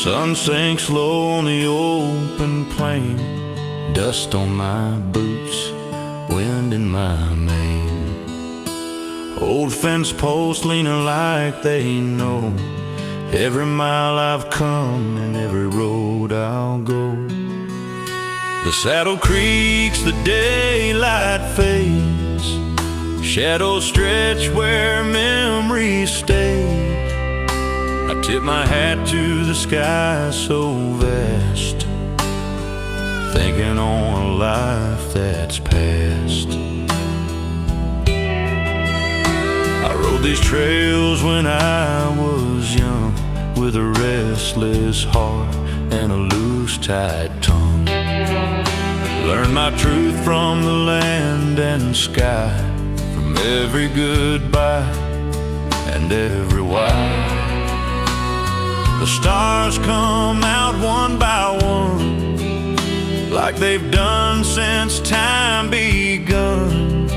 Sun sinks low on the open plain, dust on my boots, wind in my mane. Old fence posts leaning like they know every mile I've come and every road I'll go. The saddle creaks, the daylight fades, shadows stretch where memories stay. I tip my hat to the sky so vast, thinking on a life that's past. I rode these trails when I was young, with a restless heart and a loose, tight tongue. Learned my truth from the land and sky, from every goodbye and every why. The stars come out one by one, like they've done since time begun,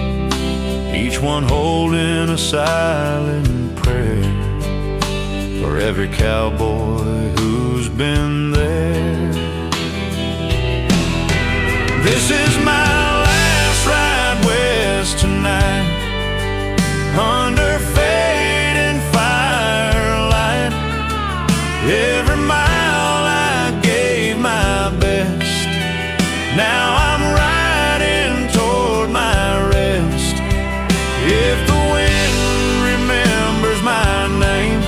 each one holding a silent prayer for every cowboy who's been there. This is my last ride west tonight, under fading firelight. Every mile I gave my best, now I'm riding toward my rest. If the wind remembers my name,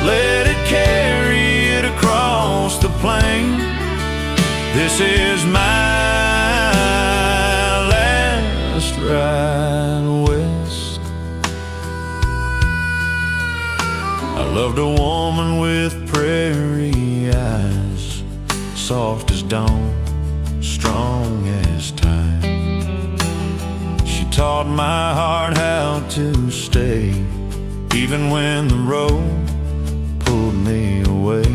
let it carry it across the plain. This is my last ride west. I loved a woman with prairie eyes, soft as dawn, strong as time. She taught my heart how to stay, even when the road pulled me away.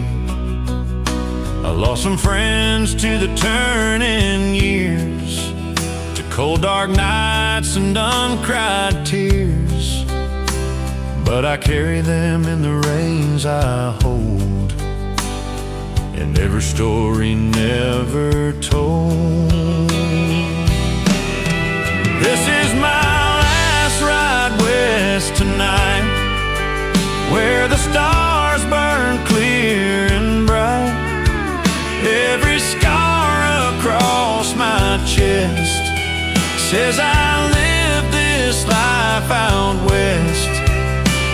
I lost some friends to the turning years, to cold dark nights and uncried tears, but I carry them in the reins I hold, in every story never told. This is my last ride west tonight, where the stars burn clear and bright. Every scar across my chest says I lived this life out west.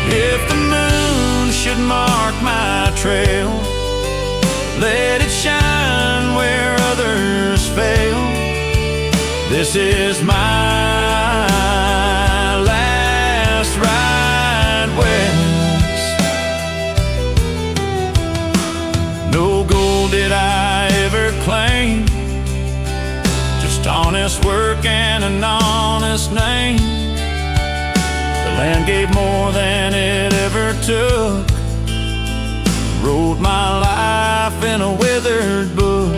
If the moon should mark my trail, let it shine where others fail. This is my last ride west. No gold did I ever claim, just honest work and an honest name. The land gave more than it ever took, wrote my life in a withered book.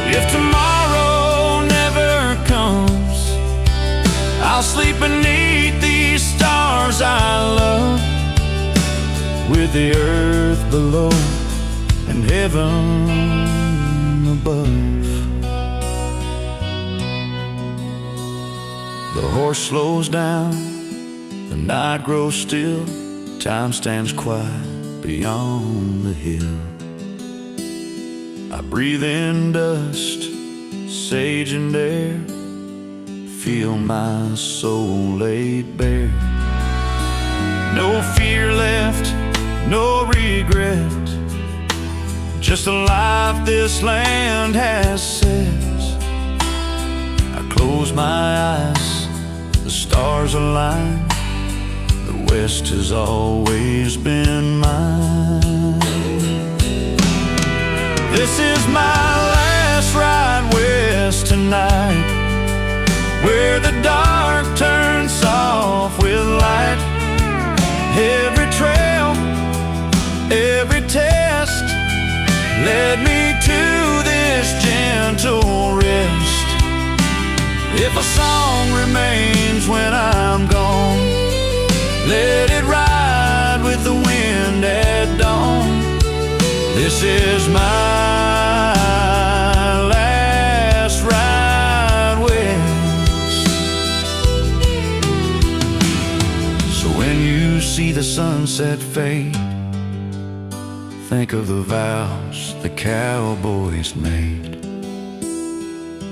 If tomorrow never comes, I'll sleep beneath these stars I love, with the earth below and heaven above. The horse slows down, the night grows still, time stands quiet beyond the hill. I breathe in dust, sage and air, feel my soul laid bare. No fear left, no regret, just a life this land has set. I close my eyes, the stars align, the West has always been mine. This is my last ride west tonight, where the dark turns soft with light. Every trail, every test led me to this gentle rest. If a song remains when I'm gone, let it ride with the wind at dawn. sunset fade, think of the vows the cowboys made.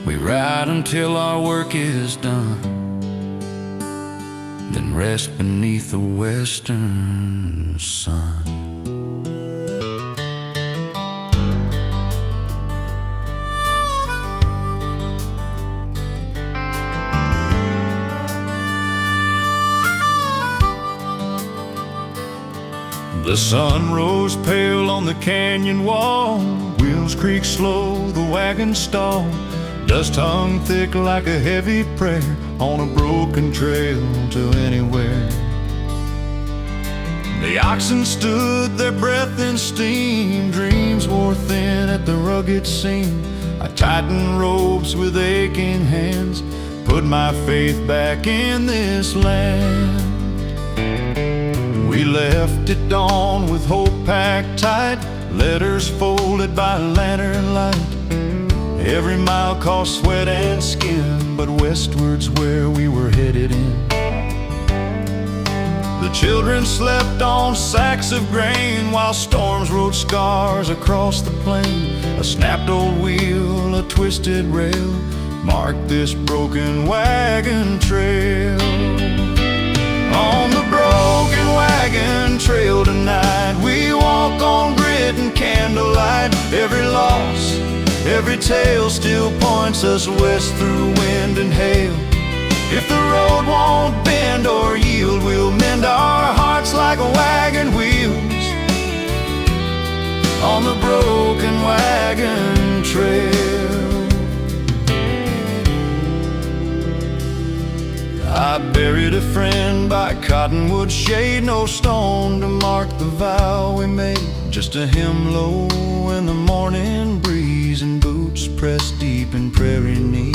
We ride until our work is done, then rest beneath the western sun. The sun rose pale on the canyon wall, wheels creak slow, the wagon stall. Dust hung thick like a heavy prayer on a broken trail to anywhere. The oxen stood, their breath in steam, dreams wore thin at the rugged seam. I tightened ropes with aching hands, put my faith back in this land. We left at dawn with hope packed tight, letters folded by lantern light. Every mile cost sweat and skin, but westward's where we were headed in. The children slept on sacks of grain while storms wrote scars across the plain. A snapped old wheel, a twisted rail marked this broken wagon trail. On the broken wagon trail tonight, we walk on grit and candlelight. Every loss, every tale still points us west through wind and hail. If the road won't bend or yield, we'll mend our hearts like wagon wheels on the broken wagon trail. I buried a friend by cottonwood shade, no stone to mark the vow we made. Just a hymn low in the morning breeze and boots pressed deep in prairie knees.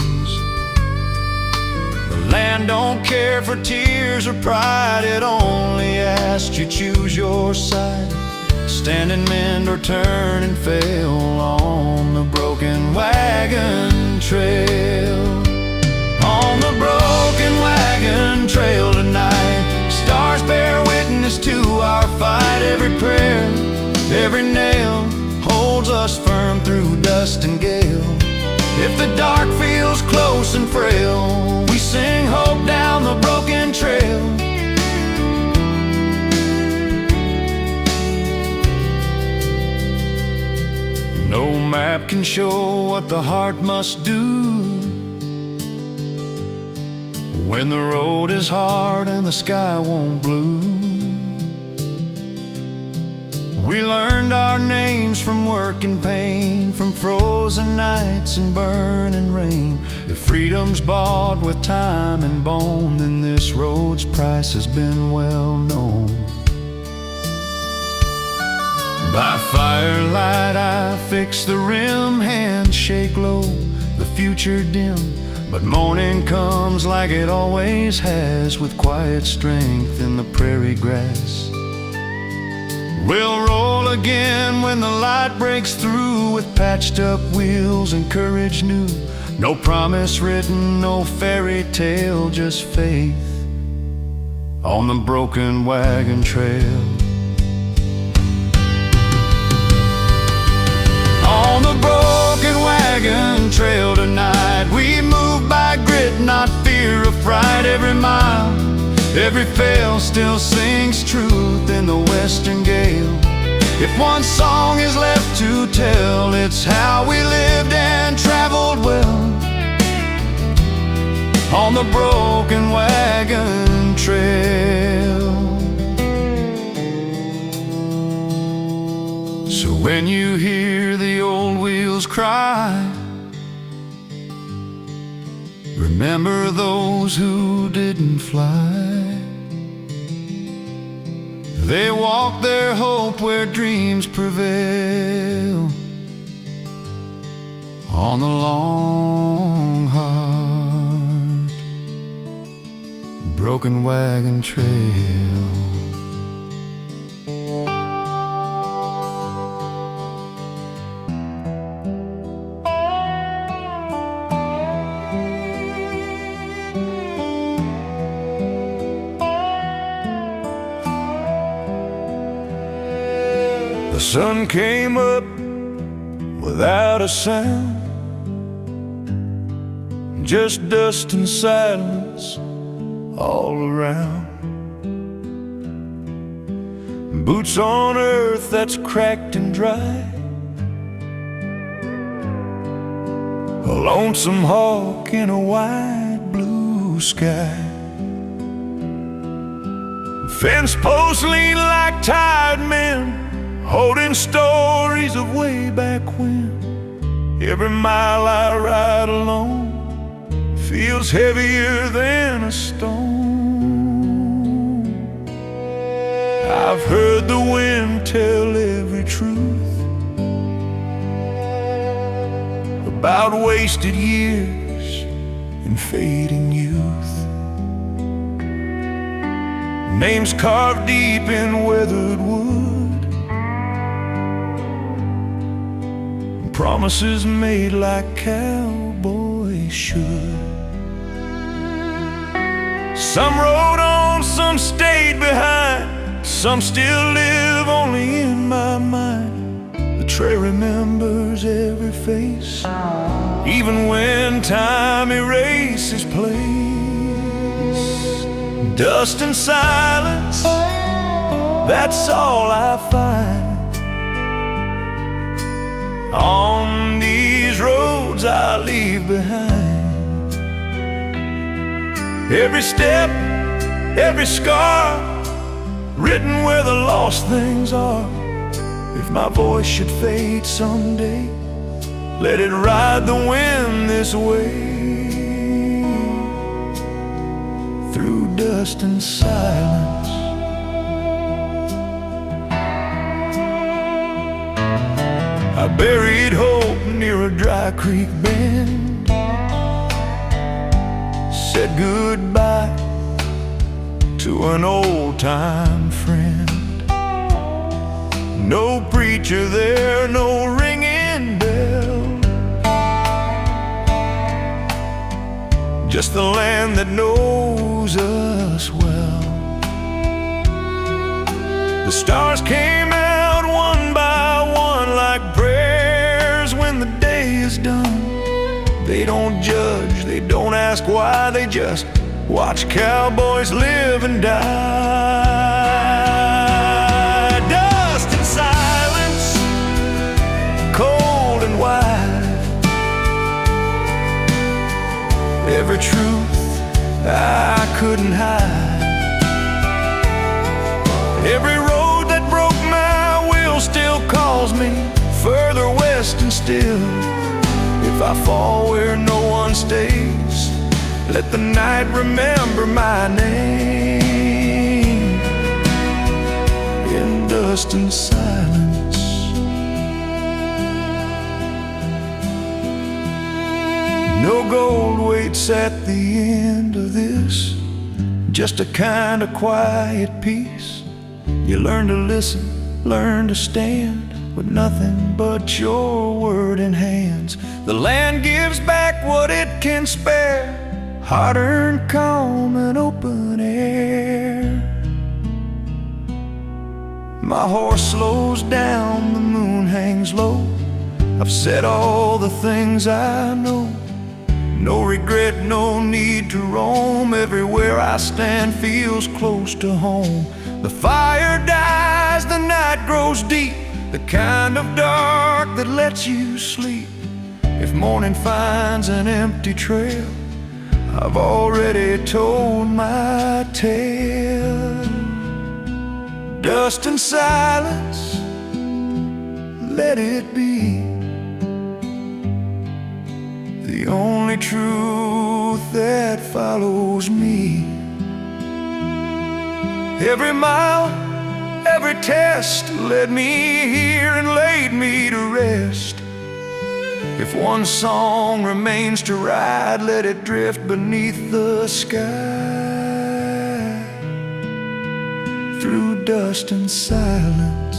The land don't care for tears or pride, it only asks you choose your side. Stand and mend or turn and fail on the broken wagon trail. On the broken wagon trail tonight, stars bear witness to our fight. Every prayer, every nail holds us firm through dust and gale. If the dark feels close and frail, we sing hope down the broken trail. No map can show what the heart must do when the road is hard and the sky won't blue. We learned our names from work and pain, from frozen nights and burning rain. If freedom's bought with time and bone, then this road's price has been well known. By firelight I fix the rim, hands shake low, the future dim. But morning comes like it always has, with quiet strength in the prairie grass. We'll roll again when the light breaks through, with patched up wheels and courage new. No promise written, no fairy tale, just faith on the broken wagon trail. On the broken wagon trail tonight, we move by grit, not fear of fright. Every mile, every fail still sings truth in the western gale. If one song is left to tell, it's how we lived and traveled well on the broken wagon trail. So when you hear the old wheels cry, remember those who didn't fly. They walk their hope where dreams prevail on the long, hard, broken wagon trail. sun came up without a sound, just dust and silence all around. Boots on earth that's cracked and dry, a lonesome hawk in a wide blue sky. Fence posts lean like tired men, holding stories of way back when. Every mile I ride alone feels heavier than a stone. I've heard the wind tell every truth about wasted years and fading youth. Names carved deep in weathered wood, promises made like cowboys should. Some rode on, some stayed behind, some still live only in my mind. The trail remembers every face, even when time erases place. Dust and silence, that's all I find. On these roads I leave behind. Every step, every scar, written where the lost things are. If my voice should fade someday, let it ride the wind this way. Through dust and silence, I buried hope near a dry creek bend, said goodbye to an old-time friend. No preacher there, no ringing bell, just the land that knows us well. The stars came out one by one like prayers when the day is done. They don't judge, they don't ask why, they just watch cowboys live and die. Dust and silence, cold and wide, every truth I couldn't hide. Every road that broke my will still calls me further west, and still, if I fall where no one stays, let the night remember my name. In dust and silence, no gold waits at the end of this, just a kind of quiet peace. You learn to listen, learn to stand with nothing but your word in hands. The land gives back what it can spare, hard-earned calm and open air. My horse slows down, the moon hangs low. I've said all the things I know. No regret, no need to roam. Everywhere I stand feels close to home. The fire dies, the night grows deep, the kind of dark that lets you sleep. If morning finds an empty trail, I've already told my tale. Dust and silence, let it be the only truth that follows me. Every mile, every test led me here and laid me to rest. If one song remains to ride, let it drift beneath the sky. Through dust and silence.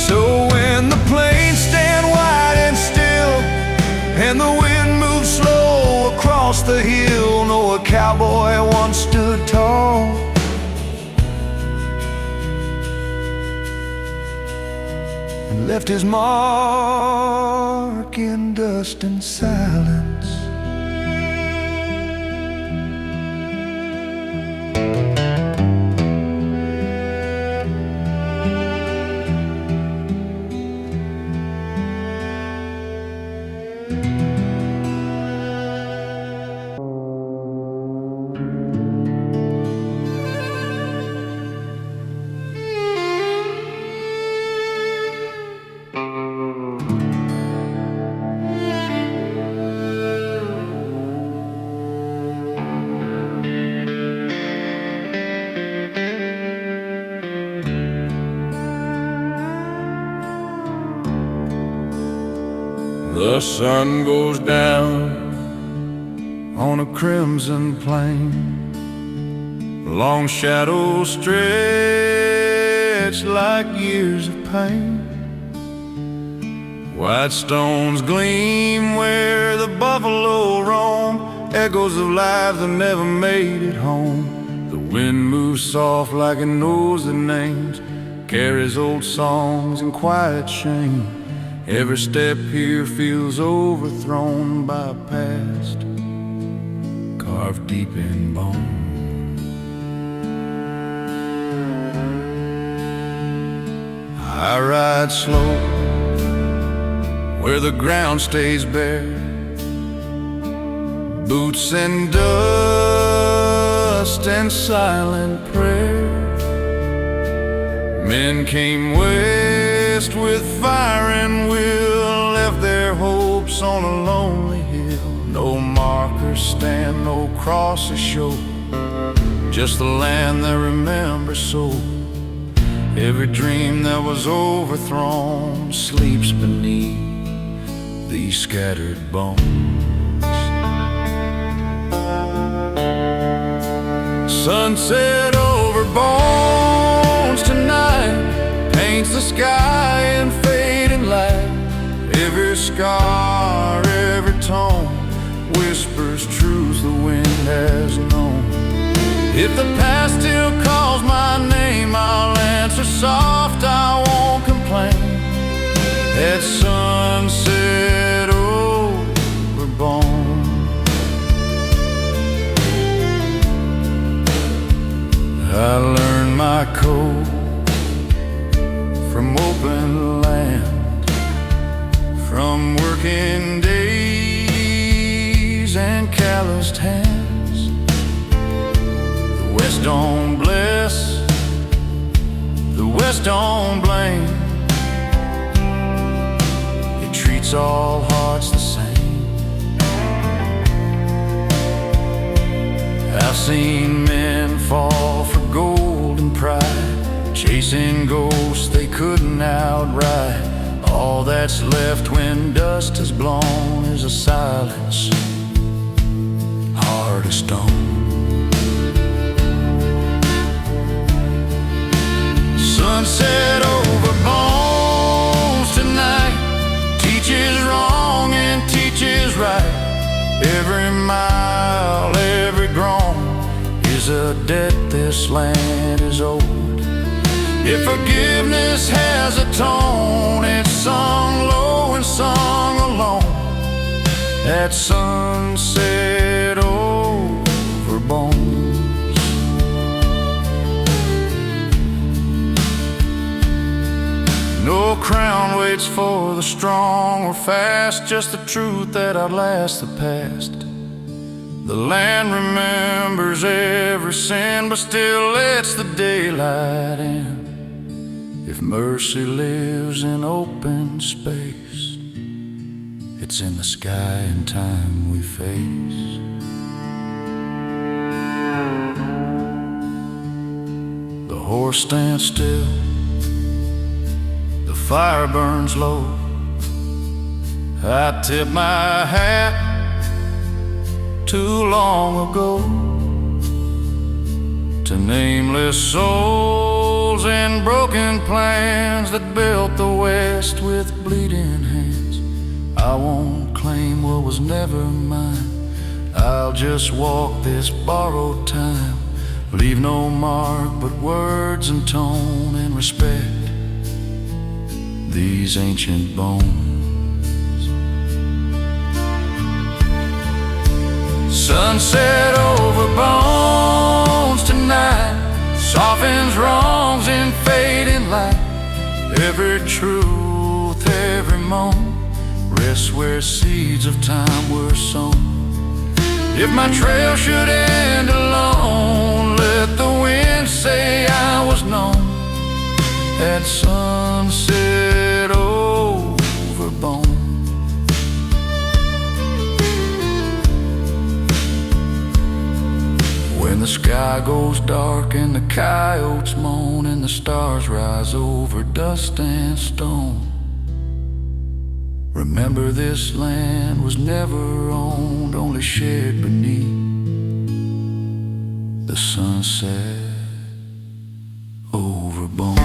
So when the plains stand wide and still, and the wind moves slow across the hill, know a cowboy once stood tall. and left his mark in dust and silence. The sun goes down on a crimson plain. Long shadows stretch like years of pain. White stones gleam where the buffalo roam, echoes of lives that never made it home. The wind moves soft like it knows the names, carries old songs and quiet shame. Every step here feels overthrown by a past carved deep in bone. I ride slow where the ground stays bare, boots and dust and silent prayer. Men came west with fire and will, left their hopes on a lonely hill. No markers stand, no crosses show, just the land that remembers so. Every dream that was overthrown sleeps beneath these scattered bones. Sunset over bones tonight paints the sky in fading light. Every scar, every tone whispers truths the wind has known. If the past still calls my name, I'll answer soft, I won't complain. At sunset over bone, I learned my code from open land, from working days and calloused hands. The West don't bless, the West don't blame. It treats all hearts the same. I've seen men fall for gold and pride, chasing ghosts they couldn't outride. All that's left when dust has blown is a silence, heart of stone. Sunset over bones tonight teaches wrong and teaches right. Every mile, every groan is a debt this land is owed. If forgiveness has a tone, it's sung low and sung alone. At sunset over bones, no crown waits for the strong or fast, just the truth that outlasts the past. The land remembers every sin, but still lets the daylight in. If mercy lives in open space, it's in the sky and time we face. The horse stands still, the fire burns low. I tip my hat too long ago to nameless souls and broken plans that built the West with bleeding hands. I won't claim what was never mine, I'll just walk this borrowed time. Leave no mark but words and tone and respect these ancient bones. Sunset over bones tonight softens wrongs in fading light. Every truth, every moan rests where seeds of time were sown. If my trail should end alone, let the wind say I was known at sunset over bone. When the sky goes dark and the coyotes moan and the stars rise over dust and stone, remember this land was never owned, only shared beneath the sunset over bone.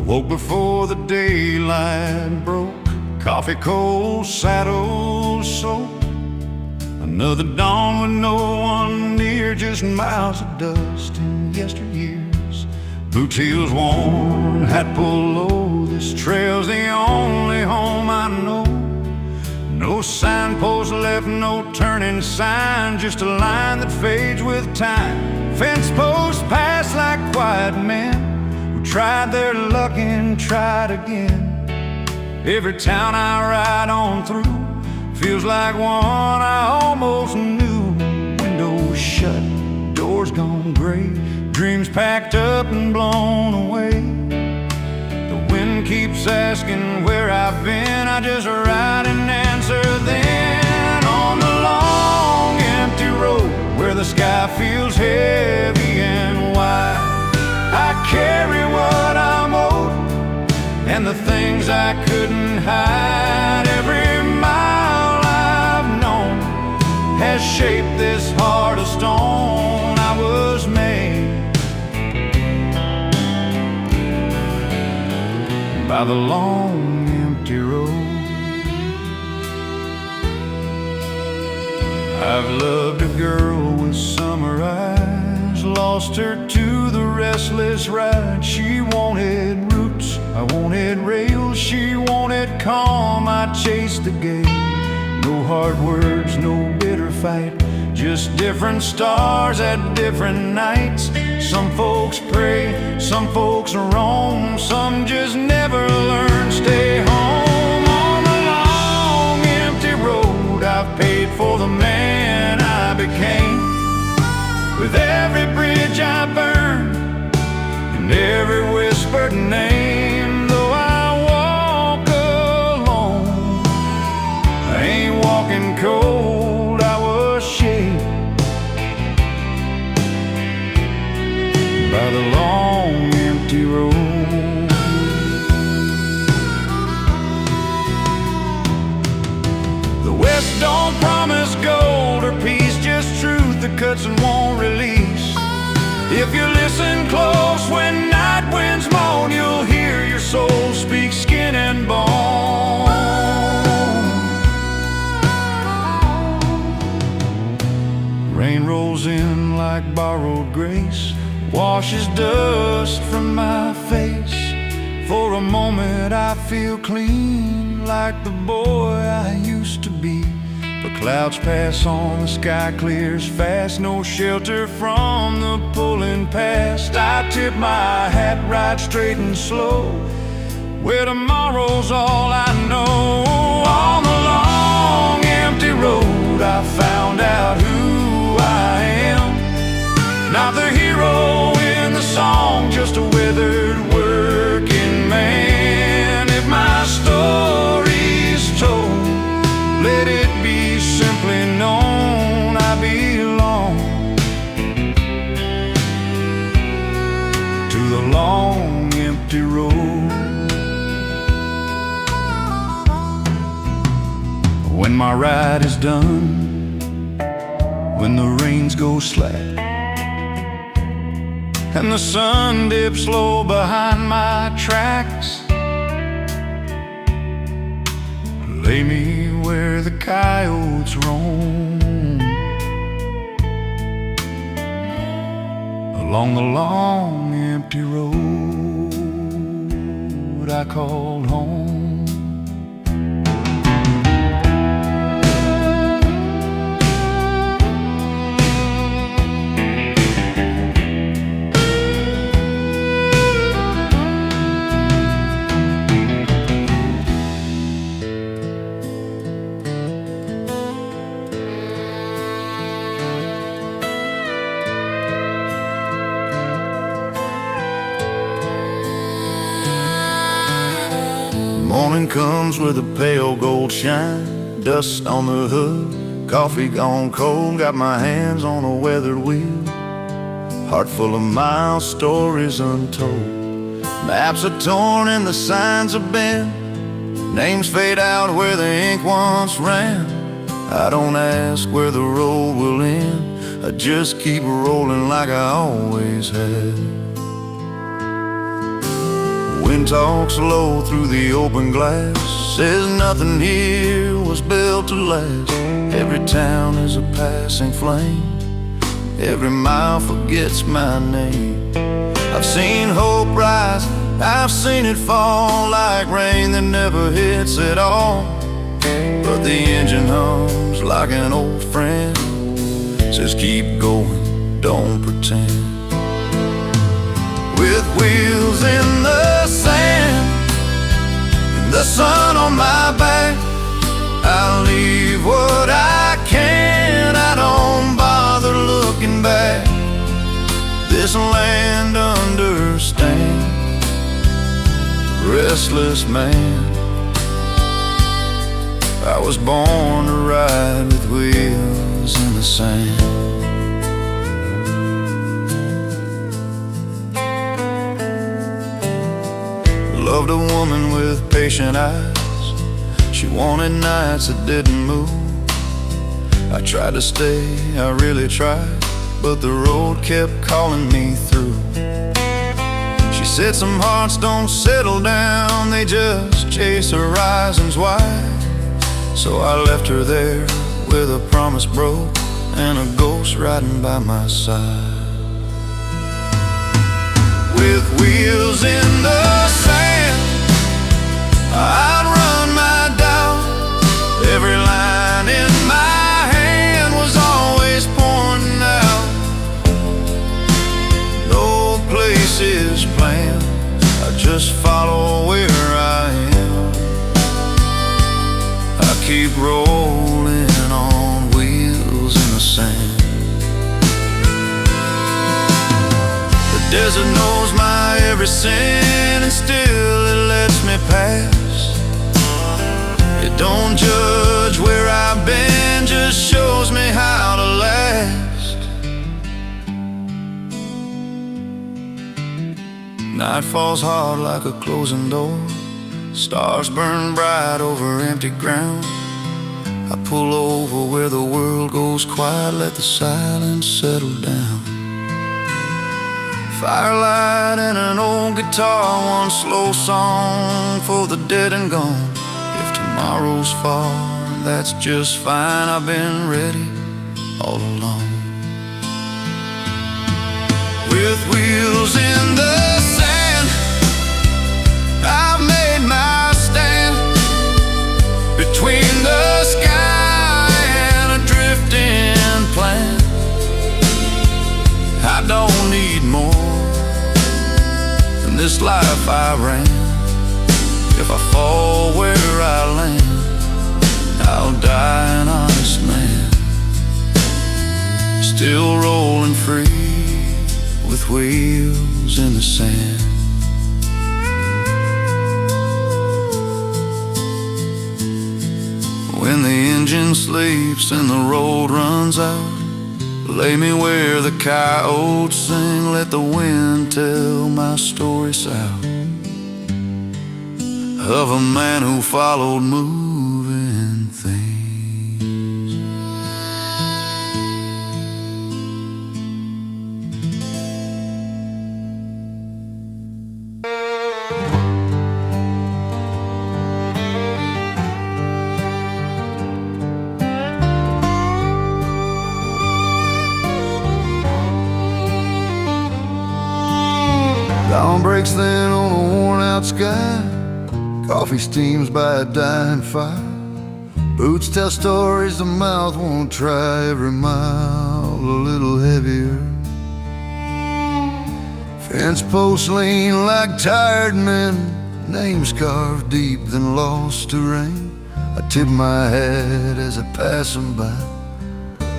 Woke before the daylight broke, coffee cold, saddle soaked. Another dawn with no one near, just miles of dust in yesteryears. Boots heels worn, hat pulled low, this trail's the only home I know. No signpost left, no turning sign, just a line that fades with time. Fence posts pass like quiet men who tried their luck and tried again. Every town I ride on through feels like one I almost knew. Windows shut, doors gone gray, dreams packed up and blown away. The wind keeps asking where I've been, I just ride and answer then. On the long empty road where the sky feels heavy and wide, I carry what I'm owed and the things I couldn't hide. Every mile I've known has shaped this heart of stone. I was made by the long empty road. I've loved a girl with summer eyes, lost her to the restless ride. She wanted roots, I wanted rails. She wanted calm, I chased the gale. No hard words, no bitter fight, just different stars at different nights. Some folks pray, some folks roam, some just never learn, stay home. On the long empty road I've paid for the man I became. With every bridge I burned and every whispered name, though I walk alone, I ain't walking cold. I was shaped by the long empty road. The West don't promise gold or peace, just truth that cuts and won't release. If you listen close when night winds moan, you'll hear your soul speak skin and bone. Rain rolls in like borrowed grace, washes dust from my face. For a moment I feel clean, like the boy I used to be. The clouds pass on, the sky clears fast, no shelter from the pulling past. I tip my hat right straight and slow, where tomorrow's all I know. On the long empty road I found out who I am. Not the hero in the song, just a withered working man. If my story's told, let it be simply known I belong to the long empty road. when my ride is done, when the reins go slack and the sun dips low behind my tracks, lay me where the coyotes roam, along the long empty road I called home. Morning comes with a pale gold shine, dust on the hood, coffee gone cold. Got my hands on a weathered wheel, heart full of miles, stories untold. Maps are torn and the signs are bent, names fade out where the ink once ran. I don't ask where the road will end, I just keep rolling like I always had. Wind talks low through the open glass, says nothing here was built to last. Every town is a passing flame, every mile forgets my name. I've seen hope rise, I've seen it fall like rain that never hits at all. But the engine hums like an old friend, says keep going, don't pretend. With wheels in the sand and the sun on my back, I'll leave what I can, I don't bother looking back. This land understands, restless man. I was born to ride with wheels in the sand. Loved a woman with patient eyes, she wanted nights that didn't move. I tried to stay, I really tried, but the road kept calling me through. She said some hearts don't settle down, they just chase horizons wide. So I left her there with a promise broke and a ghost riding by my side. With wheels in the sand, I'd run my doubt. Every line in my hand was always pointing out. No place is planned, I just follow where I am. I keep rolling on wheels in the sand. The desert knows my every sin and still it lets me pass. It don't judge where I've been, just shows me how to last. Night falls hard like a closing door, stars burn bright over empty ground. I pull over where the world goes quiet, let the silence settle down. Firelight and an old guitar, one slow song for the dead and gone. If tomorrow's far, that's just fine, I've been ready all along. With wheels in the sand, I've made my stand between the sky and a drifting planet. I don't need more than this life I ran. If I fall where I land, I'll die an honest man, still rolling free with wheels in the sand. When the engine sleeps and the road runs out, lay me where the coyotes sing, let the wind tell my story south of a man who followed moving things. breaks then on a worn out sky. Coffee steams by a dying fire. Boots tell stories the mouth won't try. Every mile a little heavier. Fence posts lean like tired men, names carved deep then lost to rain. I tip my hat as I pass them by.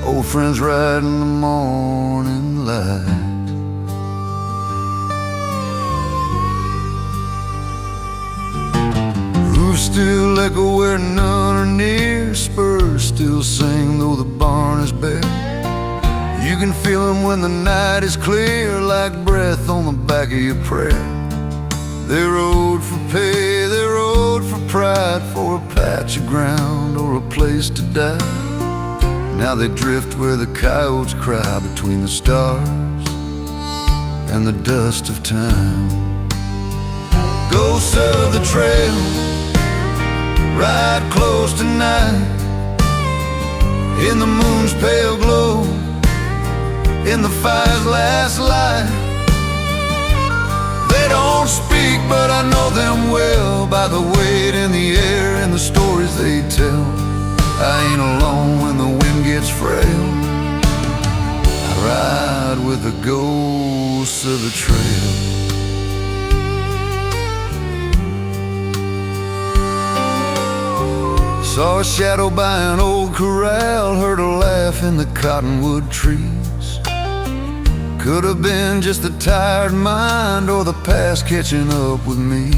Old friends ride in the morning light. Roofs still echo where none are near. Spurs still sing though the barn is bare. You can feel them when the night is clear, like breath on the back of your prayer. They rode for pay, they rode for pride, for a patch of ground or a place to die. Now they drift where the coyotes cry, between the stars and the dust of time. Ghosts of the trail ride close tonight, in the moon's pale glow, in the fire's last light. They don't speak, but I know them well, by the weight in the air and the stories they tell. I ain't alone when the wind gets frail. I ride with the ghosts of the trail. Saw a shadow by an old corral, heard a laugh in the cottonwood trees. Could have been just the tired mind or the past catching up with me.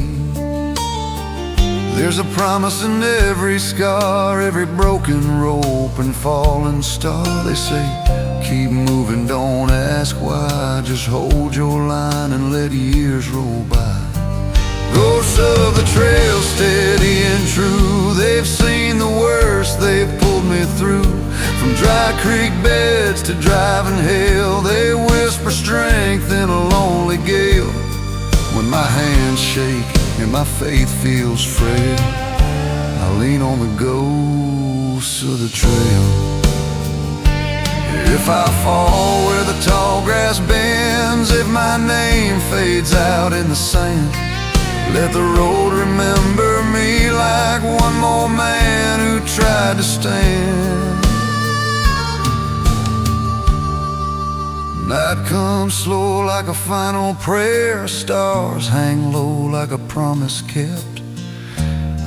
There's a promise in every scar, every broken rope and fallen star. They say, keep moving, don't ask why. Just hold your line and let years roll by. Ghosts of the trail, steady and true. They've seen the worst, they've pulled me through. From dry creek beds to driving hell, they whisper strength in a lonely gale. When my hands shake and my faith feels frail, I lean on the ghosts of the trail. If I fall where the tall grass bends, if my name fades out in the sand, let the road remember me like one more man who tried to stand. Night comes slow like a final prayer. Stars hang low like a promise kept.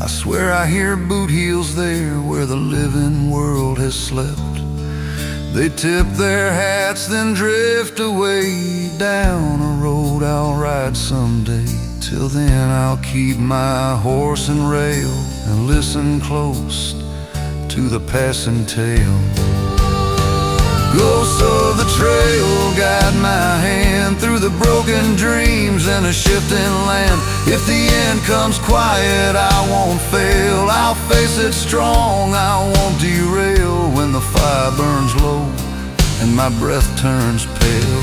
I swear I hear boot heels there where the living world has slept. They tip their hats then drift away down a road I'll ride someday. Till then I'll keep my horse and rail and listen close to the passing tale. Ghosts of the trail guide my hand through the broken dreams and a shifting land. If the end comes quiet, I won't fail. I'll face it strong, I won't derail. When the fire burns low and my breath turns pale,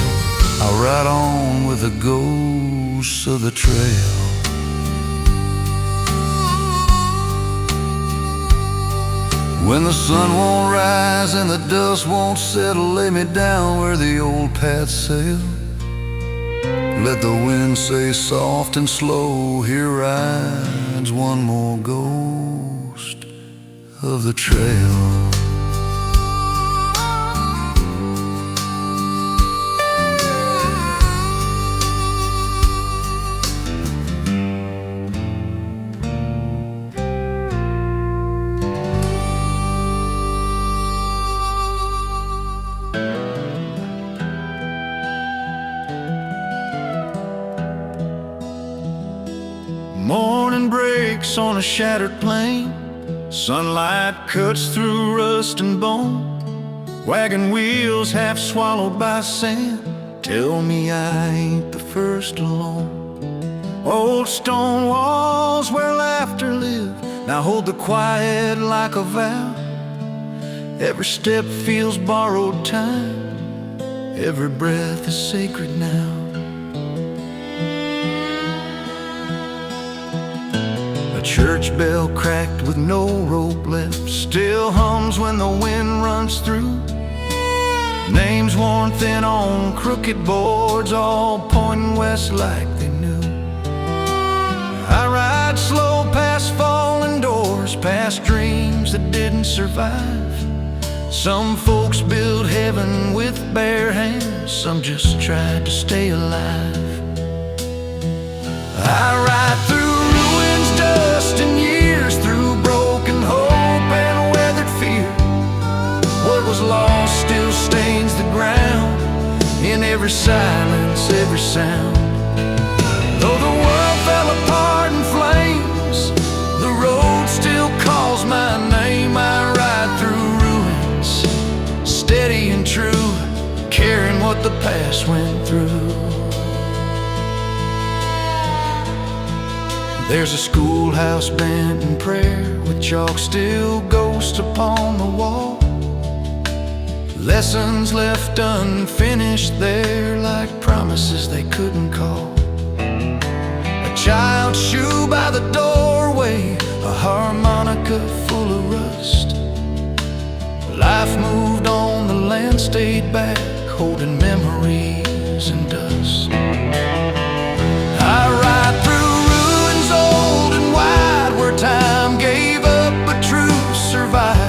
I'll ride on with the ghosts of the trail. When the sun won't rise and the dust won't settle, lay me down where the old paths sail. Let the wind say soft and slow, here rides one more ghost of the trail. Morning breaks on a shattered plain. Sunlight cuts through rust and bone. Wagon wheels half swallowed by sand tell me I ain't the first alone. Old stone walls where laughter lived now hold the quiet like a vow. Every step feels borrowed time, every breath is sacred now. Church bell cracked with no rope left still hums when the wind runs through. Names worn thin on crooked boards all pointing west like they knew. ride slow past fallen doors, past dreams that didn't survive. Some folks build heaven with bare hands, some just tried to stay alive. I ride through ruins, dust and years, through broken hope and weathered fear. What was lost still stains the ground, in every silence, every sound. Though the world fell apart in flames, the road still calls my name. I ride through ruins, steady and true, carrying what the past went through. There's a schoolhouse bent in prayer, with chalk still ghosts upon the wall. Lessons left unfinished there, like promises they couldn't call. A child's shoe by the doorway, a harmonica full of rust. Life moved on, the land stayed back, holding memories and dust. I ride through ruins old and wide, where time gave up but truth survived.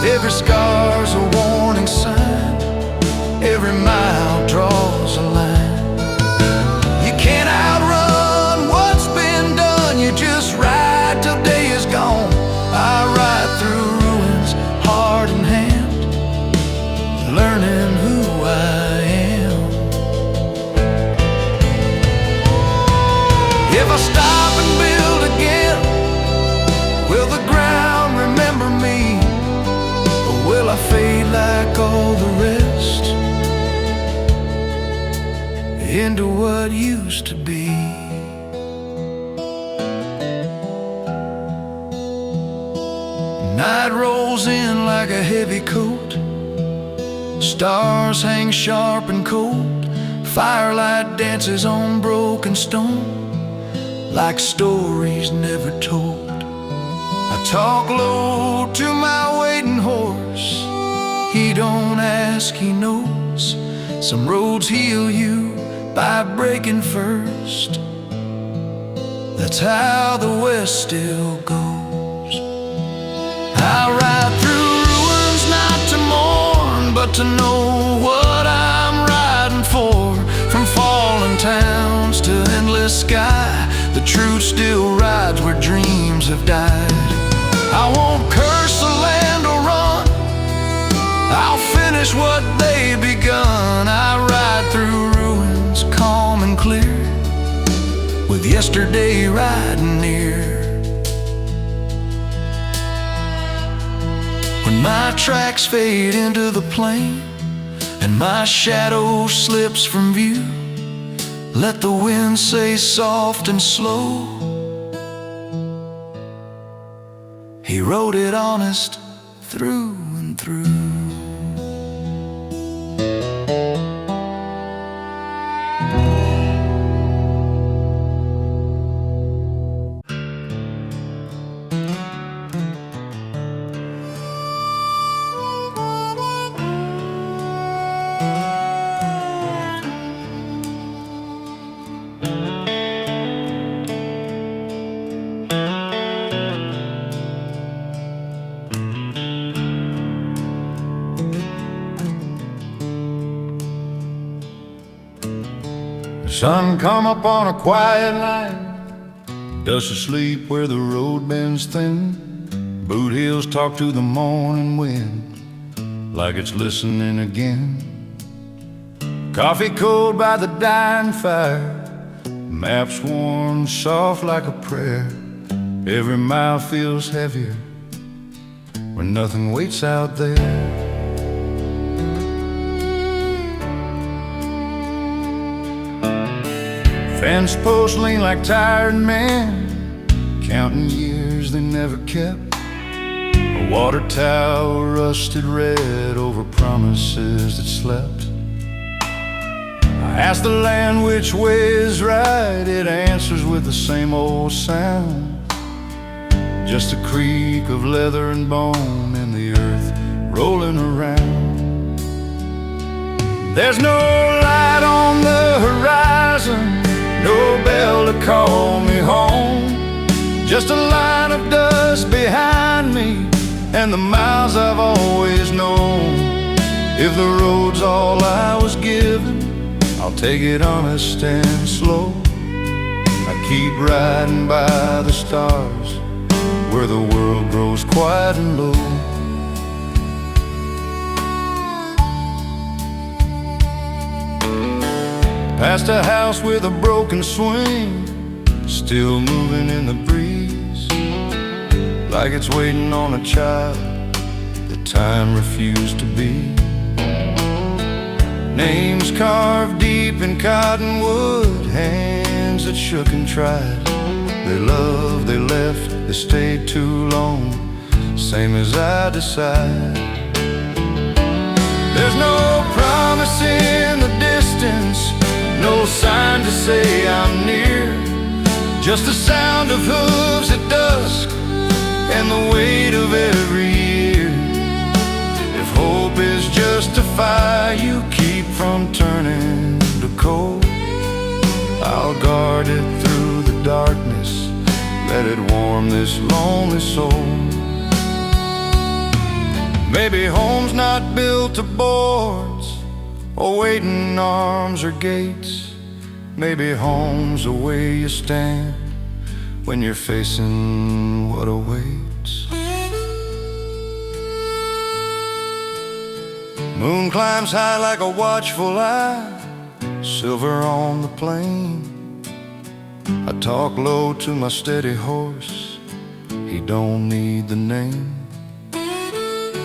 Every scar's a warning sign, every mile draws a line. You can't outrun what's been done, you just ride till day is gone. I ride through ruins, heart in hand, learning who I am. If I stop and build again, will the ground remember me? Will I fade like all the rest, into what used to be? Night rolls in like a heavy coat, stars hang sharp and cold. Firelight dances on broken stone, like stories never told. I talk low to my waiting horse, he don't ask, he knows. Some roads heal you by breaking first, that's how the West still goes. I ride through ruins not to mourn, but to know what I'm riding for. From fallen towns to endless sky, the truth still rides where dreams have died. I won't curse the land or run, I'll finish what they begun. I ride through ruins calm and clear, with yesterday riding near. When my tracks fade into the plain, and my shadow slips from view, let the wind say soft and slow, he wrote it honest through and through. Sun come up on a quiet line, dust asleep where the road bends thin. Boot heels talk to the morning wind, like it's listening again. Coffee cold by the dying fire, maps worn soft like a prayer. Every mile feels heavier when nothing waits out there. Fence posts lean like tired men, counting years they never kept. A water tower rusted red over promises that slept. I ask the land which way is right, it answers with the same old sound. Just a creak of leather and bone in the earth rolling around. There's no light on the horizon, no bell to call me home. just a line of dust behind me, and the miles I've always known. If the road's all I was given, I'll take it honest and slow. I keep riding by the stars, where the world grows quiet and low. Past a house with a broken swing, still moving in the breeze, like it's waiting on a child that time refused to be. Names carved deep in cottonwood, hands that shook and tried. They loved, they left, they stayed too long, same as I decide. There's no promise in the distance, no sign to say I'm near, just the sound of hooves at dusk and the weight of every year. If hope is just a fire you keep from turning to coal, I'll guard it through the darkness, let it warm this lonely soul. Maybe home's not built of boards or waiting arms or gates. Maybe home's the way you stand when you're facing what awaits. Moon climbs high like a watchful eye, silver on the plain. I talk low to my steady horse, he don't need the name.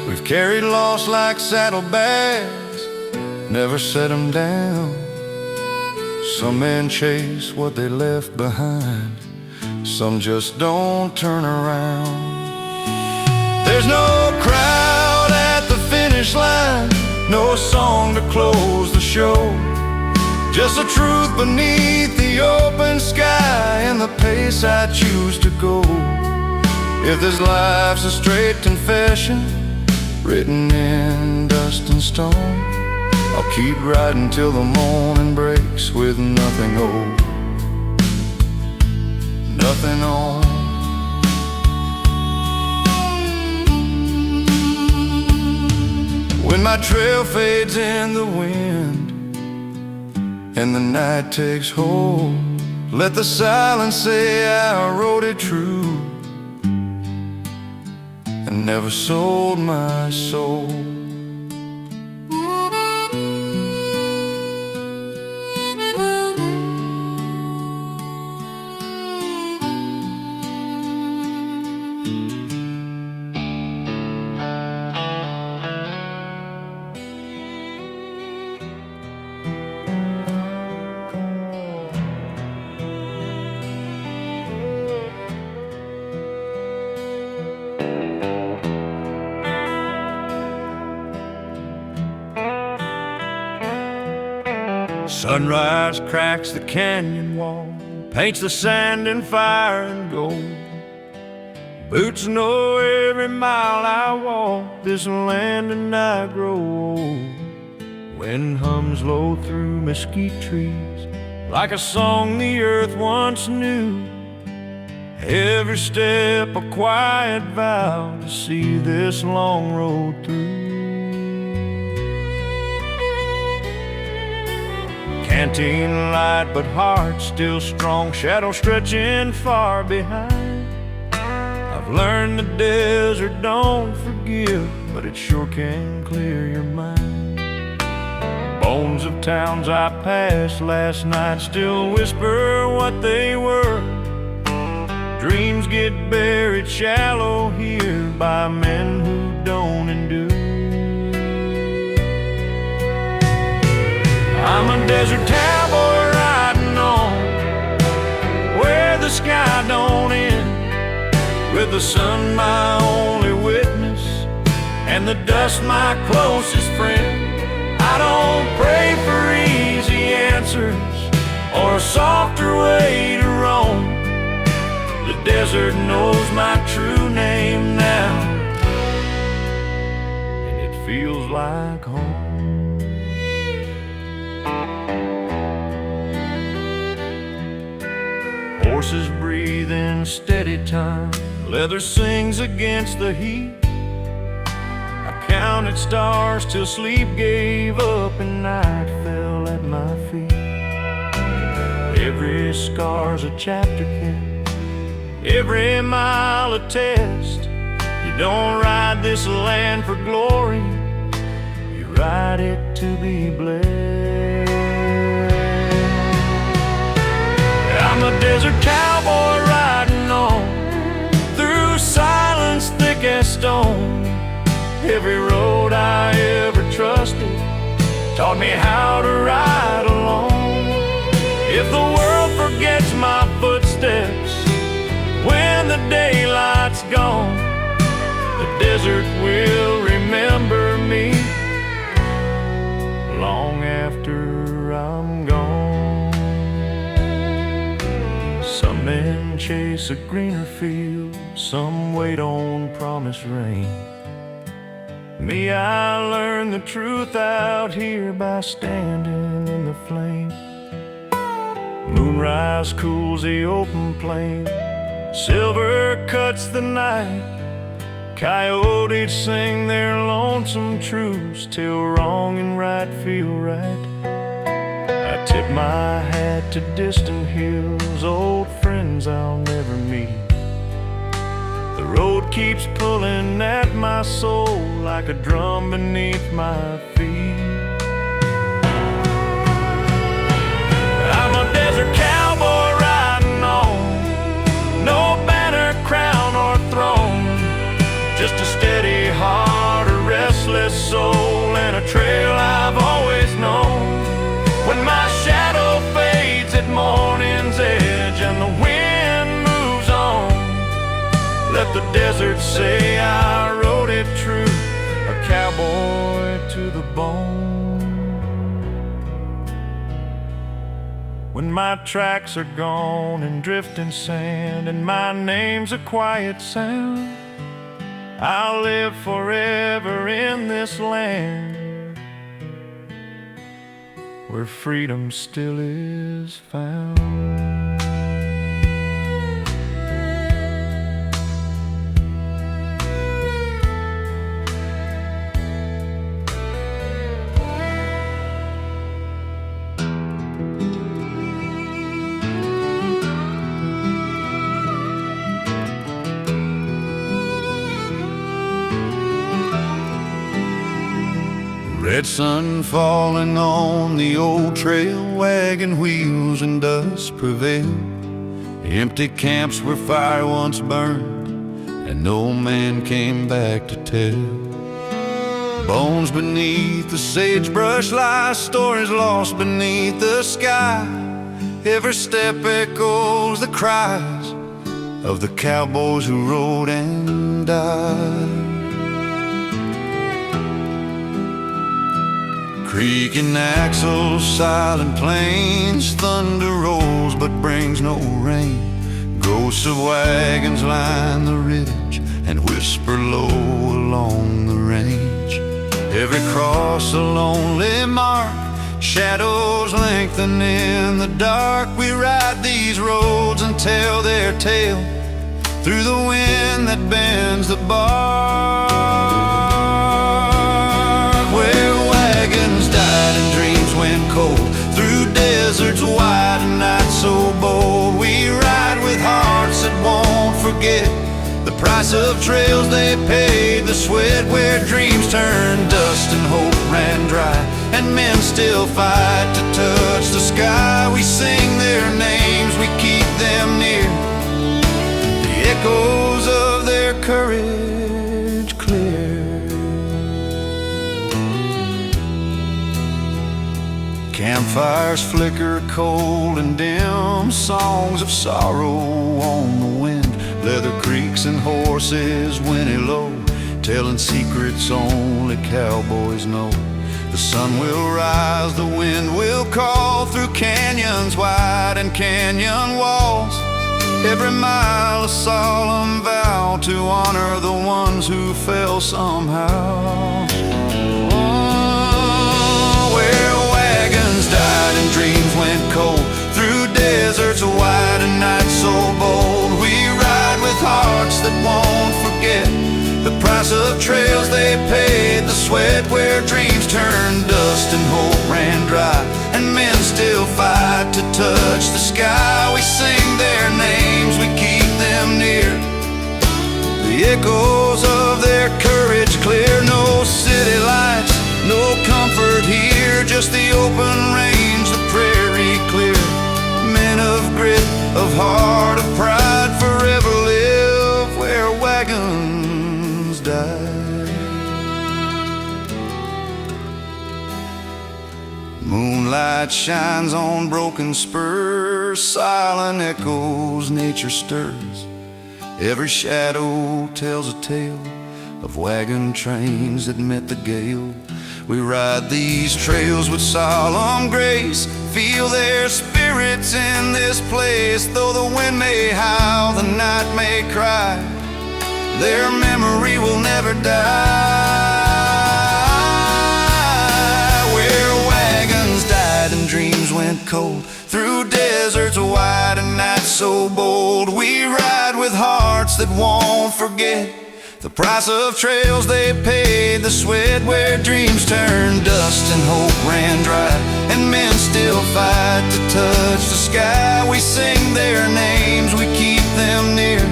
We've carried loss like saddlebags, never set them down. Some men chase what they left behind, some just don't turn around. There's no crowd at the finish line, no song to close the show, just the truth beneath the open sky and the pace I choose to go. If this life's a straight confession, written in dust and stone, I'll keep riding till the morning breaks with nothing old, nothing on. When my trail fades in the wind and the night takes hold, let the silence say I rode it true and never sold my soul. Sunrise cracks the canyon wall, paints the sand in fire and gold. Boots know every mile I walk this land and I grow old. Wind hums low through mesquite trees like a song the earth once knew. Every step a quiet vow to see this long road through. Canteen light but heart still strong, shadow stretching far behind. I've learned the desert don't forgive, but it sure can clear your mind. Bones of towns I passed last night still whisper what they were. Dreams get buried shallow here by men who don't endure. I'm a desert cowboy riding on where the sky don't end, with the sun my only witness and the dust my closest friend. I don't pray for easy answers or a softer way to roam. The desert knows my true name now, and it feels like home. Horses breathing in steady time. Leather sings against the heat. I counted stars till sleep gave up and night fell at my feet. Every scar's a chapter kept, every mile a test. You don't ride this land for glory, you ride it to be blessed. I'm a desert cowboy riding on through silence thick as stone. Every road I ever trusted taught me how to ride alone. If the world forgets my footsteps when the daylight's gone, the desert will remember me long after I'm gone. Some men chase a greener field, some wait on promised rain. Me, I learned the truth out here by standing in the flame. Moonrise cools the open plain, silver cuts the night. Coyotes sing their lonesome truths till wrong and right feel right. I tip my hat to distant hills, old friends I'll never meet. The road keeps pulling at my soul like a drum beneath my feet. I'm a desert cowboy riding on, no banner, crown, or throne, just a steady heart, a restless soul, and a trail I've always known. When my shadow fades at morning's edge and the wind moves on, let the desert say I rode it true, a cowboy to the bone. When my tracks are gone in drifting sand and my name's a quiet sound, I'll live forever in this land where freedom still is found. Red sun falling on the old trail, wagon wheels and dust prevail. Empty camps where fire once burned and no man came back to tell. Bones beneath the sagebrush lie, stories lost beneath the sky. Every step echoes the cries of the cowboys who rode and died. Creaking axles, silent plains, thunder rolls but brings no rain. Ghosts of wagons line the ridge and whisper low along the range. Every cross a lonely mark, shadows lengthen in the dark. We ride these roads and tell their tale through the wind that bends the bark. Where wagons died and dreams went cold, through deserts wide and nights so bold. We ride with hearts that won't forget the price of trails they paid, the sweat where dreams turned dust and hope ran dry, and men still fight to touch the sky. We sing their names, we keep them near, the echoes of their courage clear. Campfires flicker cold and dim, songs of sorrow on the wind. Leather creaks and horses whinny low, telling secrets only cowboys know. The sun will rise, the wind will call through canyons wide and canyon walls. Every mile a solemn vow to honor the ones who fell somehow. Where wagons died and dreams went cold, through deserts wide and nights so bold. We that won't forget the price of trails they paid, the sweat where dreams turned dust and hope ran dry, and men still fight to touch the sky. We sing their names, we keep them near, the echoes of their courage clear. No city lights, no comfort here, just the open range, the prairie clear. Men of grit, of heart, of pride, forever live where wagons die. Moonlight shines on broken spurs, silent echoes nature stirs. Every shadow tells a tale of wagon trains that met the gale. We ride these trails with solemn grace, feel their spirits in this place. Though the wind may howl, the night may cry, their memory will never die. Where wagons died and dreams went cold, through deserts wide and nights so bold. We ride with hearts that won't forget the price of trails they paid, the sweat where dreams turned dust and hope ran dry, and men still fight to touch the sky. We sing their names, we keep them near,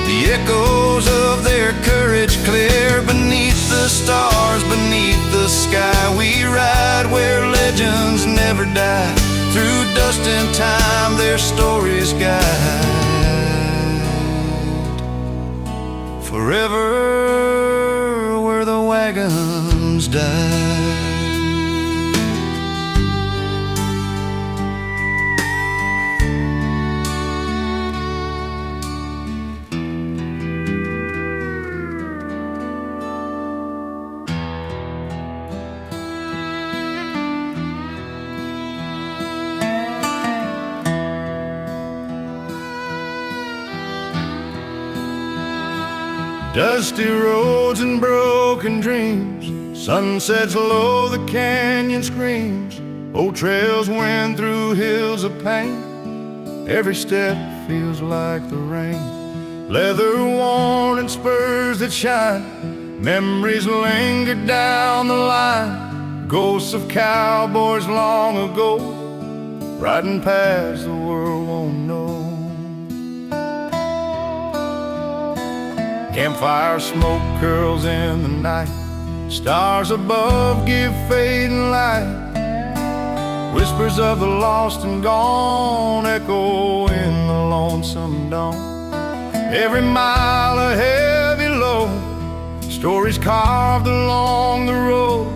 the echoes of their courage clear. Beneath the stars, beneath the sky, we ride where legends never die, through dust and time their stories guide. Forever where the wagons die. Dusty roads and broken dreams, sunsets low, the canyon screams. Old trails went through hills of pain, every step feels like the rain. Leather worn and spurs that shine, memories linger down the line. Ghosts of cowboys long ago, riding past the world won't know. Campfire smoke curls in the night, stars above give fading light. Whispers of the lost and gone echo in the lonesome dawn. Every mile a heavy load, stories carved along the road.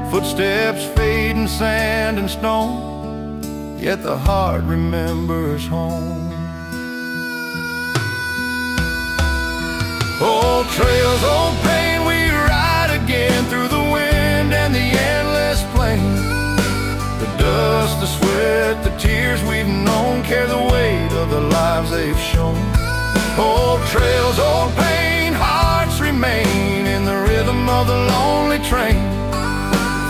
Footsteps fade in sand and stone, yet the heart remembers home. Old trails, old pain, we ride again through the wind and the endless plain. The dust, the sweat, the tears we've known carry the weight of the lives they've shown. Old trails, old pain, hearts remain in the rhythm of the lonely train.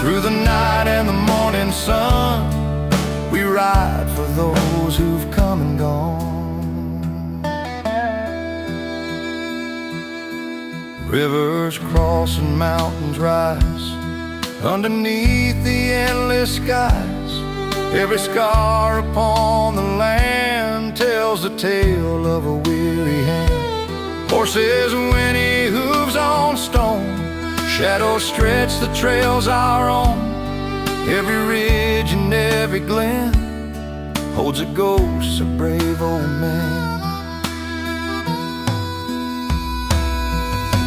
Through the night and the morning sun, we ride for those who've come and gone. Rivers cross and mountains rise underneath the endless skies. Every scar upon the land tells the tale of a weary hand. Horses whinny, hooves on stone, shadows stretch the trails our own. Every ridge and every glen holds a ghost of brave old men.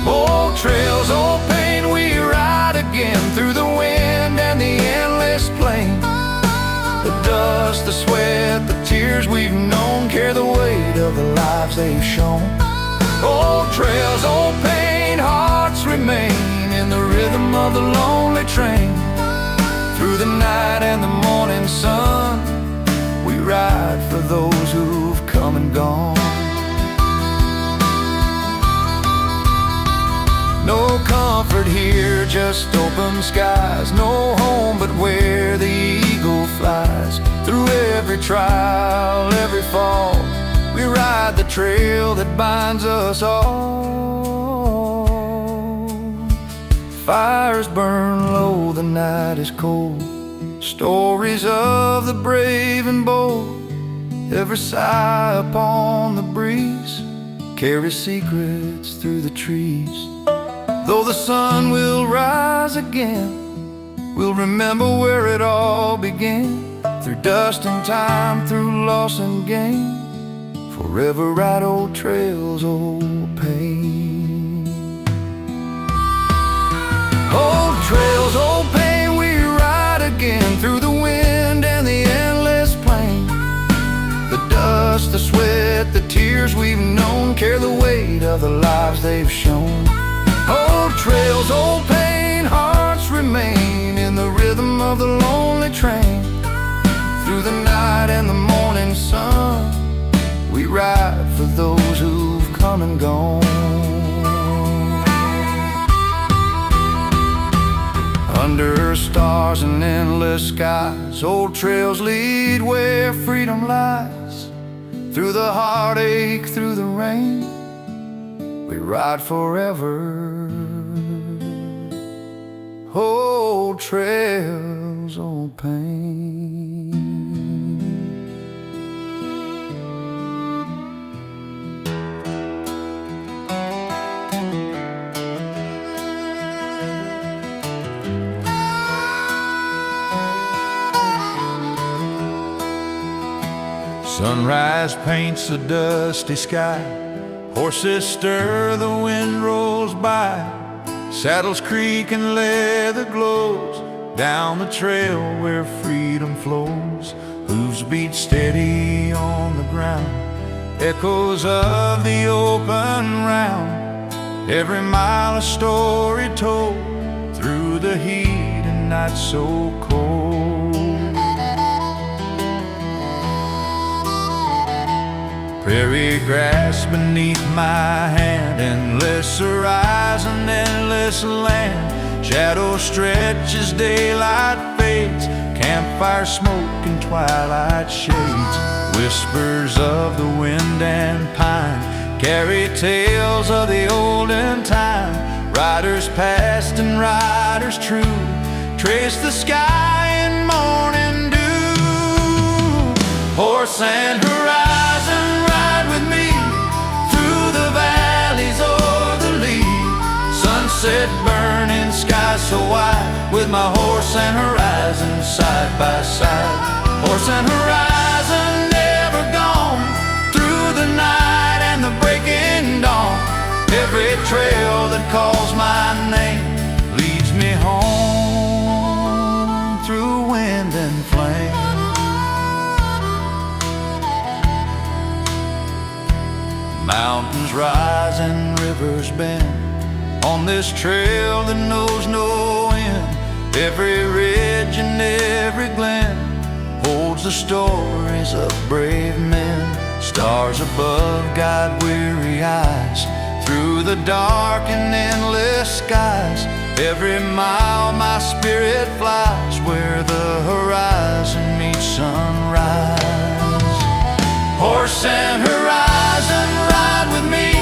Old trails, old pain, we ride again through the wind and the endless plain. The dust, the sweat, the tears we've known carry the weight of the lives they've shown. Old trails, old pain, hearts remain in the rhythm of the lonely train. Through the night and the morning sun, we ride for those who've come and gone. No comfort here, just open skies. No home but where the eagle flies. Through every trial, every fall, we ride the trail that that binds us all. Fires burn low, the night is cold. Stories of the brave and bold. Every sigh upon the breeze carries secrets through the trees. Though the sun will rise again, we'll remember where it all began. Through dust and time, through loss and gain, forever ride old trails, old pain. Old trails, old pain, we ride again through the wind and the endless plain. The dust, the sweat, the tears we've known carry the weight of the lives they've shown. Old trails, old pain, hearts remain in the rhythm of the lonely train. Through the night and the morning sun, we ride for those who've come and gone. Under stars and endless skies, old trails lead where freedom lies. Through the heartache, through the rain, we ride forever. Old trails, old pain. Sunrise paints the dusty sky. Horses stir, the wind rolls by. Saddles creak and leather glows down the trail where freedom flows. Hooves beat steady on the ground, echoes of the open round. Every mile a story told through the heat and night so cold. Prairie grass beneath my hand, endless horizon, endless land. Shadow stretches, daylight fades, campfire smoke and twilight shades. Whispers of the wind and pine carry tales of the olden time. Riders past and riders true trace the sky in morning dew. Horse and horizon, ride with me through the valleys o'er the lea. Sunset burning, sky so wide, with my horse and horizon side by side. Horse and horizon never gone, through the night and the breaking dawn. Every trail that calls my name leads me home through wind and flame. Mountains rise and rivers bend on this trail that knows no end. Every ridge and every glen holds the stories of brave men. Stars above guide weary eyes through the dark and endless skies. Every mile my spirit flies where the horizon meets sunrise. Horse and horizon, ride with me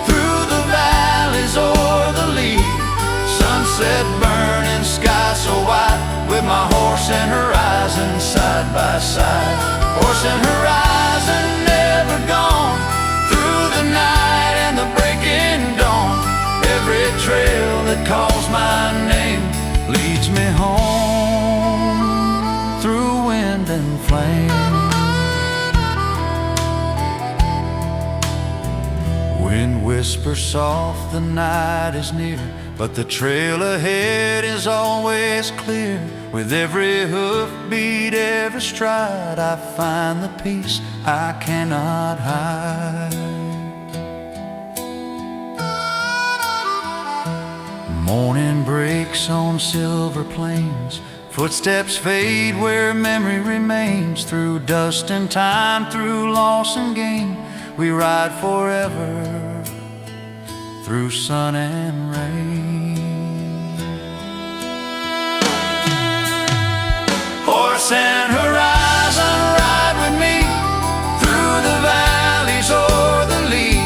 through the valleys o'er the lea. Sunset burning, sky so white, with my horse and horizon side by side. Horse and horizon never gone, through the night and the breaking dawn. Every trail that calls my name leads me home through wind and flame. Wind whispers soft, the night is near, but the trail ahead is always clear. With every hoofbeat, every stride, I find the peace I cannot hide. Morning breaks on silver plains, footsteps fade where memory remains. Through dust and time, through loss and gain, we ride forever, through sun and rain. Horse and horizon, ride with me through the valleys o'er the lea.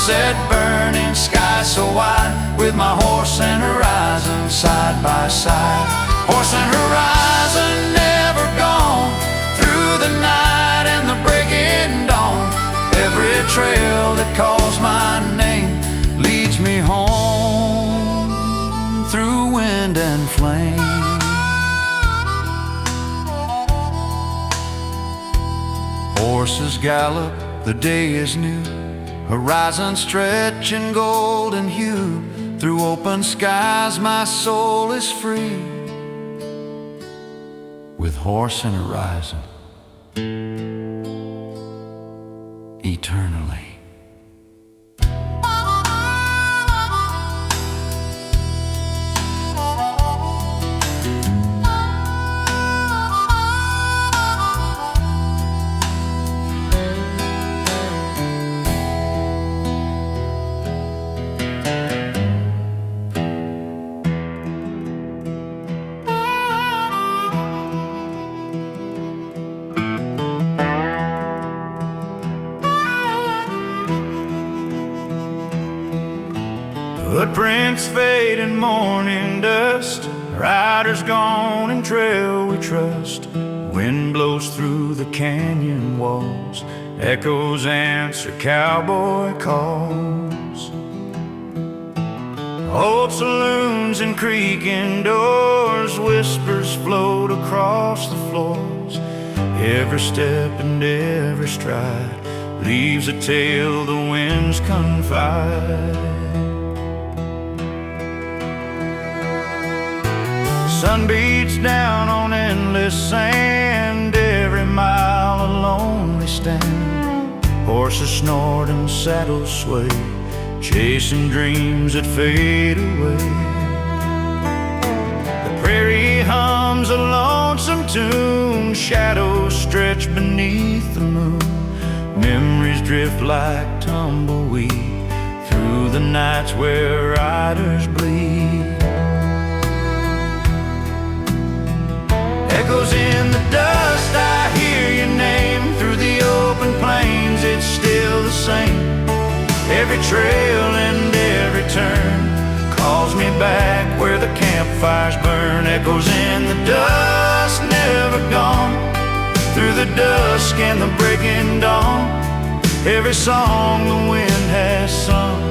sunset burning, sky so wide, with my horse and horizon side by side. Horse and horizon never gone, through the night and the breaking dawn. Every trail that calls my name leads me home, through wind and flame. Horses gallop, the day is new, horizon stretching golden hue. Through open skies my soul is free, with horse and horizon eternally. Footprints fade in morning dust, riders gone and trail we trust. Wind blows through the canyon walls, echoes answer cowboy calls. Old saloons and creaking doors, whispers float across the floors. Every step and every stride leaves a tale the winds confide. Sun beats down on endless sand, every mile a lonely stand. Horses snort and saddles sway, chasing dreams that fade away. The prairie hums a lonesome tune, shadows stretch beneath the moon. Memories drift like tumbleweed through the nights where riders bleed. Echoes in the dust, I hear your name. Through the open plains, it's still the same. Every trail and every turn calls me back where the campfires burn. Echoes in the dust, never gone, through the dusk and the breaking dawn. Every song the wind has sung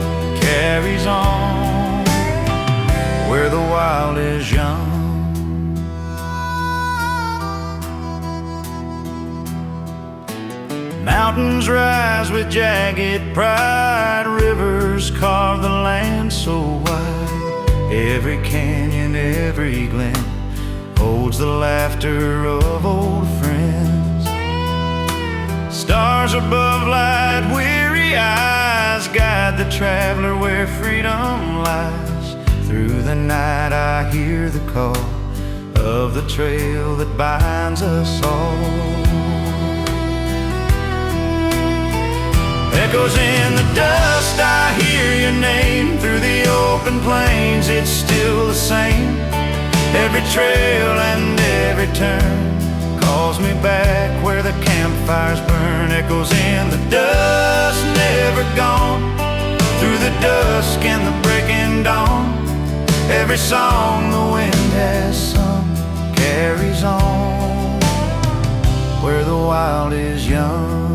carries on, where the wild is young. Mountains rise with jagged pride, rivers carve the land so wide. Every canyon, every glen holds the laughter of old friends. Stars above light weary eyes guide the traveler where freedom lies. Through the night I hear the call of the trail that binds us all. Echoes in the dust, I hear your name. Through the open plains, it's still the same. Every trail and every turn calls me back where the campfires burn. Echoes in the dust, never gone, through the dusk and the breaking dawn. Every song the wind has sung carries on, where the wild is young.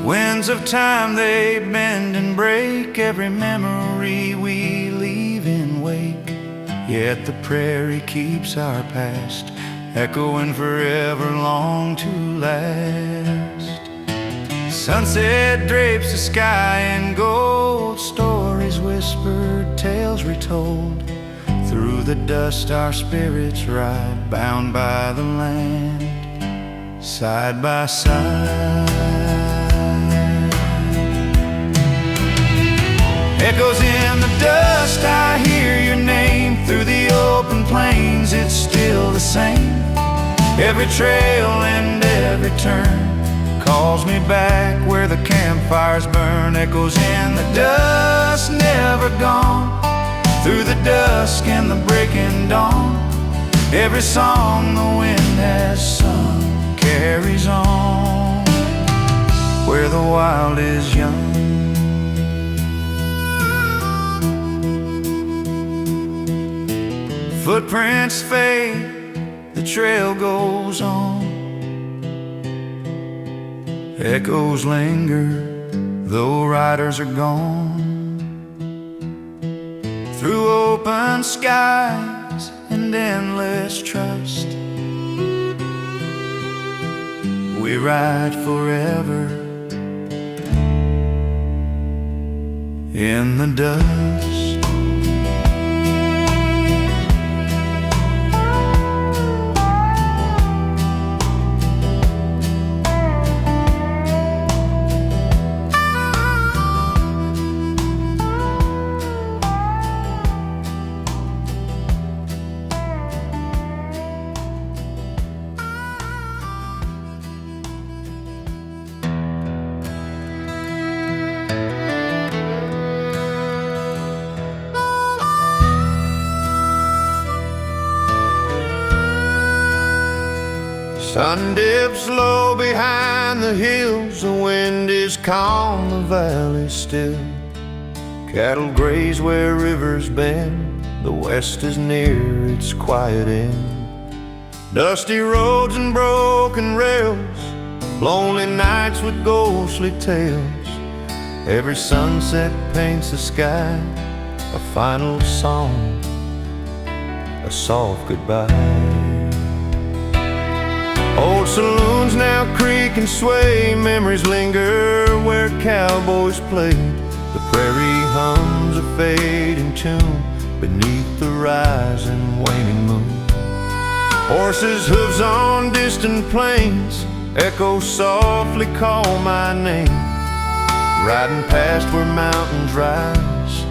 Winds of time, they bend and break every memory we leave in wake. Yet the prairie keeps our past echoing forever, long to last. Sunset drapes the sky in gold, stories whispered, tales retold. Through the dust our spirits ride, bound by the land, side by side. Echoes in the dust, I hear your name. Through the open plains, it's still the same. Every trail and every turn calls me back where the campfires burn. Echoes in the dust, never gone, through the dusk and the breaking dawn. Every song the wind has sung carries on where the wild is young. Footprints fade, the trail goes on. Echoes linger, though riders are gone. Through open skies and endless trust, we ride forever in the dust. Sun dips low behind the hills, the wind is calm, the valley's still. Cattle graze where rivers bend, the west is near its quiet end. Dusty roads and broken rails, lonely nights with ghostly tales. Every sunset paints the sky a final song, a soft goodbye. Old saloons now creak and sway, memories linger where cowboys played. The prairie hums a fading tune beneath the rising waning moon. Horses' hooves on distant plains echo softly call my name. Riding past where mountains rise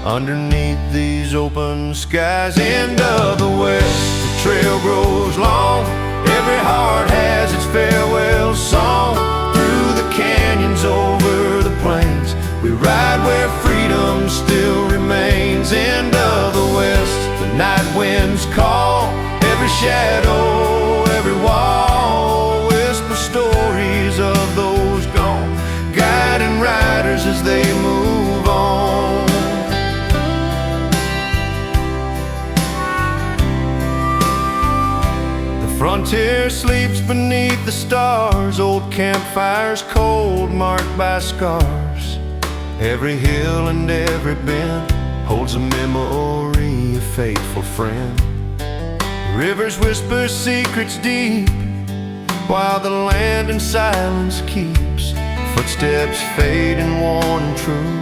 underneath these open skies. End of the west, the trail grows long. Every heart has its farewell song. Through the canyons, over the plains, we ride where freedom still remains. End of the west, the night winds call. Every shadow, every wall whisper stories of those gone, guiding riders as they move on. Frontier sleeps beneath the stars, old campfires cold, marked by scars. Every hill and every bend holds a memory, a faithful friend. Rivers whisper secrets deep, while the land in silence keeps. Footsteps fade and worn and true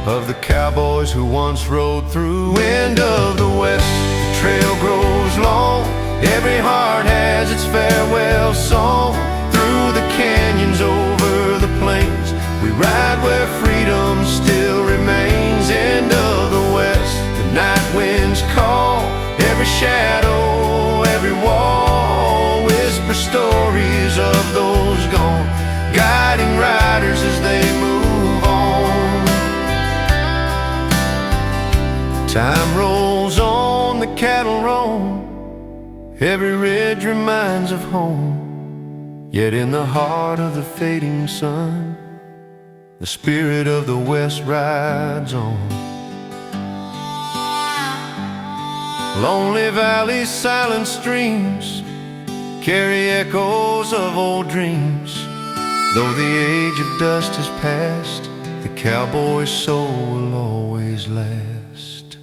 of the cowboys who once rode through. End of the west, the trail grows long. Every heart has its farewell song. Through the canyons, over the plains, we ride where freedom still remains. End of the west, the night winds call. Every shadow, every wall whisper stories of those gone, guiding riders as they move on. Time rolls on, the cattle roam. Every ridge reminds of home, yet in the heart of the fading sun, the spirit of the West rides on. Lonely valleys, silent streams carry echoes of old dreams. Though the age of dust has passed, the cowboy's soul will always last.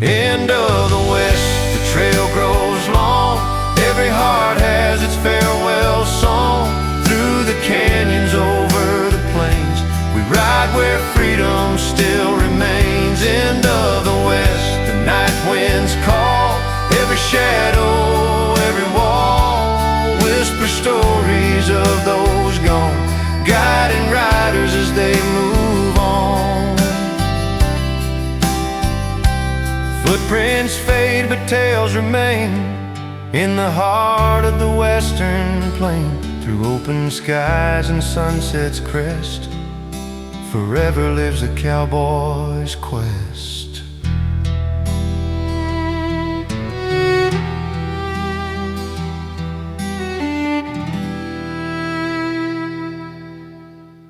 End of the West, the trail grows long. Every heart has its farewell song. Through the canyons, over the plains, we ride where freedom still remains. End of the west, the night winds call. Every shadow, every wall whisper stories of those gone, guiding riders as they move on. Footprints fade but tales remain in the heart of the western plain. Through open skies and sunset's crest, forever lives the cowboy's quest.